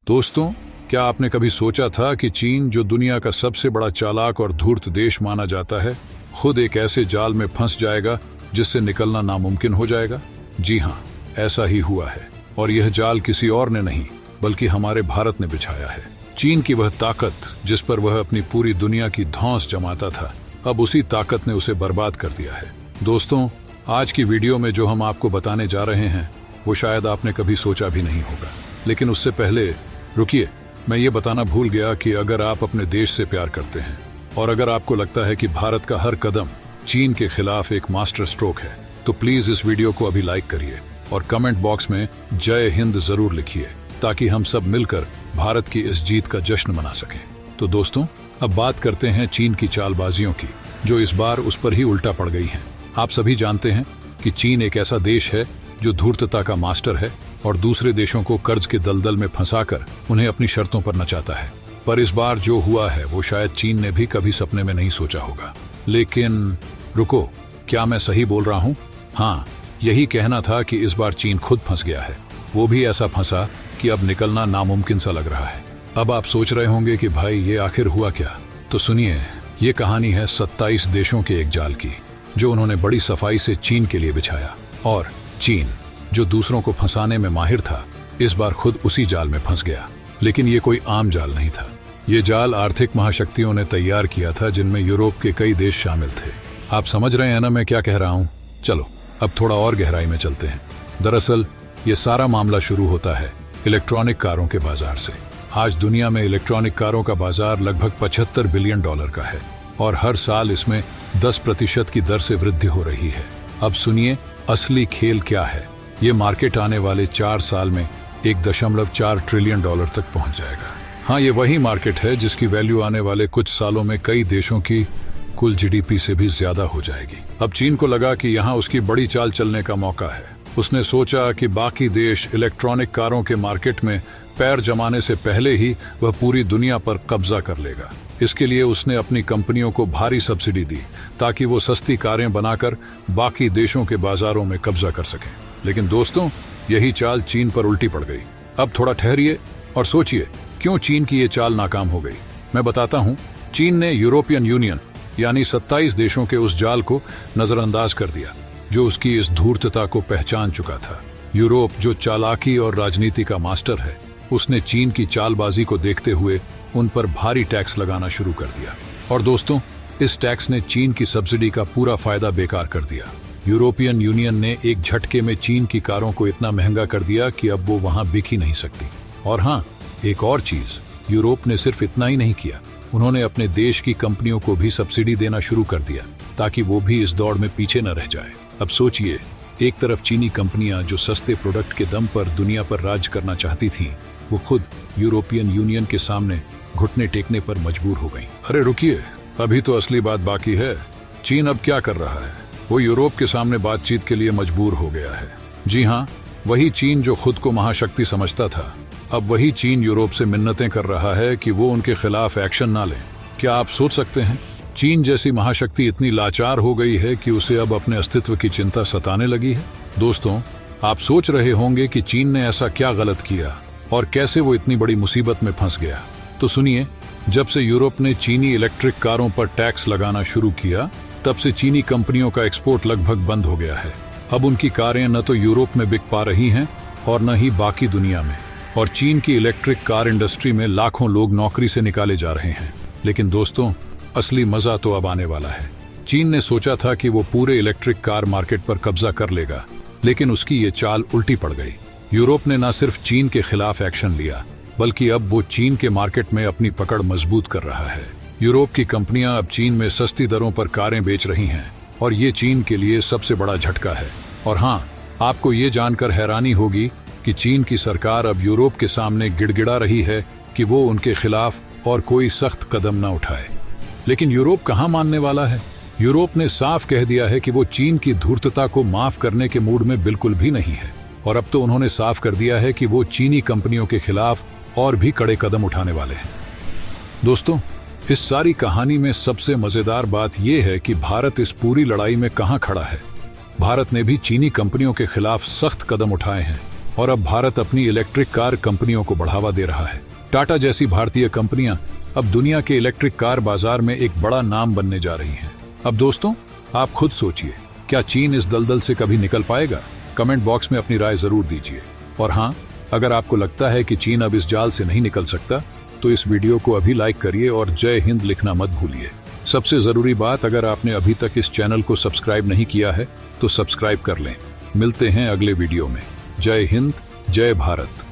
दोस्तों, क्या आपने कभी सोचा था कि चीन, जो दुनिया का सबसे बड़ा चालाक और धूर्त देश माना जाता है, खुद एक ऐसे जाल में फंस जाएगा जिससे निकलना नामुमकिन हो जाएगा? जी हाँ, ऐसा ही हुआ है। और यह जाल किसी और ने नहीं बल्कि हमारे भारत ने बिछाया है। चीन की वह ताकत जिस पर वह अपनी पूरी दुनिया की धौंस जमाता था, अब उसी ताकत ने उसे बर्बाद कर दिया है। दोस्तों, आज की वीडियो में जो हम आपको बताने जा रहे हैं वो शायद आपने कभी सोचा भी नहीं होगा। लेकिन उससे पहले रुकिए, मैं ये बताना भूल गया कि अगर आप अपने देश से प्यार करते हैं और अगर आपको लगता है कि भारत का हर कदम चीन के खिलाफ एक मास्टर स्ट्रोक है, तो प्लीज इस वीडियो को अभी लाइक करिए और कमेंट बॉक्स में जय हिंद जरूर लिखिए, ताकि हम सब मिलकर भारत की इस जीत का जश्न मना सकें। तो दोस्तों, अब बात करते हैं चीन की चालबाजियों की, जो इस बार उस पर ही उल्टा पड़ गई हैं। आप सभी जानते हैं कि चीन एक ऐसा देश है जो धूर्तता का मास्टर है और दूसरे देशों को कर्ज के दलदल में फंसाकर उन्हें अपनी शर्तों पर नचाता है। पर इस बार जो हुआ है वो शायद चीन ने भी कभी सपने में नहीं सोचा होगा। लेकिन रुको, क्या मैं सही बोल रहा हूँ? हाँ, यही कहना था कि इस बार चीन खुद फंस गया है। वो भी ऐसा फंसा कि अब निकलना नामुमकिन सा लग रहा है। अब आप सोच रहे होंगे कि भाई ये आखिर हुआ क्या? तो सुनिए, ये कहानी है 27 देशों के एक जाल की, जो उन्होंने बड़ी सफाई से चीन के लिए बिछाया। और चीन, जो दूसरों को फंसाने में माहिर था, इस बार खुद उसी जाल में फंस गया। लेकिन ये कोई आम जाल नहीं था। ये जाल आर्थिक महाशक्तियों ने तैयार किया था, जिनमें यूरोप के कई देश शामिल थे। आप समझ रहे हैं ना मैं क्या कह रहा हूँ? चलो अब थोड़ा और गहराई में चलते हैं। दरअसल ये सारा मामला शुरू होता है इलेक्ट्रॉनिक कारों के बाजार से। आज दुनिया में इलेक्ट्रॉनिक कारों का बाजार लगभग $75 बिलियन का है और हर साल इसमें 10% की दर से वृद्धि हो रही है। अब सुनिए, असली खेल क्या है। ये मार्केट आने वाले 4 साल में $1.4 ट्रिलियन तक पहुंच जाएगा। हाँ, ये वही मार्केट है जिसकी वैल्यू आने वाले कुछ सालों में कई देशों की कुल जीडीपी से भी ज्यादा हो जाएगी। अब चीन को लगा कि यहाँ उसकी बड़ी चाल चलने का मौका है। उसने सोचा कि बाकी देश इलेक्ट्रॉनिक कारों के मार्केट में पैर जमाने से पहले ही वह पूरी दुनिया पर कब्जा कर लेगा। इसके लिए उसने अपनी कंपनियों को भारी सब्सिडी दी, ताकि वो सस्ती कारें बनाकर बाकी देशों के बाजारों में कब्जा कर सकें। लेकिन दोस्तों, यही चाल चीन पर उल्टी पड़ गई। अब थोड़ा ठहरिए और सोचिए, क्यों चीन की ये चाल नाकाम हो गई। मैं बताता हूँ। चीन ने यूरोपियन यूनियन यानी 27 देशों के उस जाल को नजरअंदाज कर दिया, जो उसकी इस धूर्तता को पहचान चुका था। यूरोप, जो चालाकी और राजनीति का मास्टर है, उसने चीन की चालबाजी को देखते हुए उन पर भारी टैक्स लगाना शुरू कर दिया। और दोस्तों, इस टैक्स ने चीन की सब्सिडी का पूरा फायदा बेकार कर दिया। यूरोपियन यूनियन ने एक झटके में चीन की कारों को इतना महंगा कर दिया कि अब वो वहां बिक ही नहीं सकती। और हाँ, एक और चीज, यूरोप ने सिर्फ इतना ही नहीं किया, उन्होंने अपने देश की कंपनियों को भी सब्सिडी देना शुरू कर दिया, ताकि वो भी इस दौड़ में पीछे न रह जाए। अब सोचिए, एक तरफ चीनी कंपनियां जो सस्ते प्रोडक्ट के दम पर दुनिया पर राज करना चाहती थीं, वो खुद यूरोपियन यूनियन के सामने घुटने टेकने पर मजबूर हो गईं। अरे रुकिए, अभी तो असली बात बाकी है। चीन अब क्या कर रहा है? वो यूरोप के सामने बातचीत के लिए मजबूर हो गया है। जी हाँ, वही चीन जो खुद को महाशक्ति समझता था, अब वही चीन यूरोप से मिन्नतें कर रहा है कि वो उनके खिलाफ एक्शन ना ले। क्या आप सोच सकते हैं? चीन जैसी महाशक्ति इतनी लाचार हो गई है कि उसे अब अपने अस्तित्व की चिंता सताने लगी है। दोस्तों, आप सोच रहे होंगे कि चीन ने ऐसा क्या गलत किया और कैसे वो इतनी बड़ी मुसीबत में फंस गया। तो सुनिए, जब से यूरोप ने चीनी इलेक्ट्रिक कारों पर टैक्स लगाना शुरू किया, तब से चीनी कंपनियों का एक्सपोर्ट लगभग बंद हो गया है। अब उनकी कारें न तो यूरोप में बिक पा रही हैं और न ही बाकी दुनिया में। और चीन की इलेक्ट्रिक कार इंडस्ट्री में लाखों लोग नौकरी से निकाले जा रहे हैं। लेकिन दोस्तों, असली मजा तो अब आने वाला है। चीन ने सोचा था कि वो पूरे इलेक्ट्रिक कार मार्केट पर कब्जा कर लेगा, लेकिन उसकी ये चाल उल्टी पड़ गई। यूरोप ने न सिर्फ चीन के खिलाफ एक्शन लिया, बल्कि अब वो चीन के मार्केट में अपनी पकड़ मजबूत कर रहा है। यूरोप की कंपनियां अब चीन में सस्ती दरों पर कारें बेच रही हैं और ये चीन के लिए सबसे बड़ा झटका है। और हाँ, आपको ये जानकर हैरानी होगी कि चीन की सरकार अब यूरोप के सामने गिड़गिड़ा रही है कि वो उनके खिलाफ और कोई सख्त कदम न उठाए। लेकिन यूरोप कहाँ मानने वाला है? यूरोप ने साफ कह दिया है कि वो चीन की धूर्तता को माफ करने के मूड में बिल्कुल भी नहीं है। और अब तो उन्होंने साफ कर दिया है कि वो चीनी कंपनियों के खिलाफ और भी कड़े कदम उठाने वाले हैं। दोस्तों, इस सारी कहानी में सबसे मजेदार बात यह है कि भारत इस पूरी लड़ाई में कहां खड़ा है। भारत ने भी चीनी कंपनियों के खिलाफ सख्त कदम उठाए हैं और अब भारत अपनी इलेक्ट्रिक कार कंपनियों को बढ़ावा दे रहा है। टाटा जैसी भारतीय कंपनियां अब दुनिया के इलेक्ट्रिक कार बाजार में एक बड़ा नाम बनने जा रही हैं। अब दोस्तों, आप खुद सोचिए, क्या चीन इस दलदल से कभी निकल पाएगा? कमेंट बॉक्स में अपनी राय जरूर दीजिए। और हाँ, अगर आपको लगता है कि चीन अब इस जाल से नहीं निकल सकता, तो इस वीडियो को अभी लाइक करिए और जय हिंद लिखना मत भूलिए। सबसे जरूरी बात, अगर आपने अभी तक इस चैनल को सब्सक्राइब नहीं किया है तो सब्सक्राइब कर लें। मिलते हैं अगले वीडियो में। जय हिंद, जय भारत।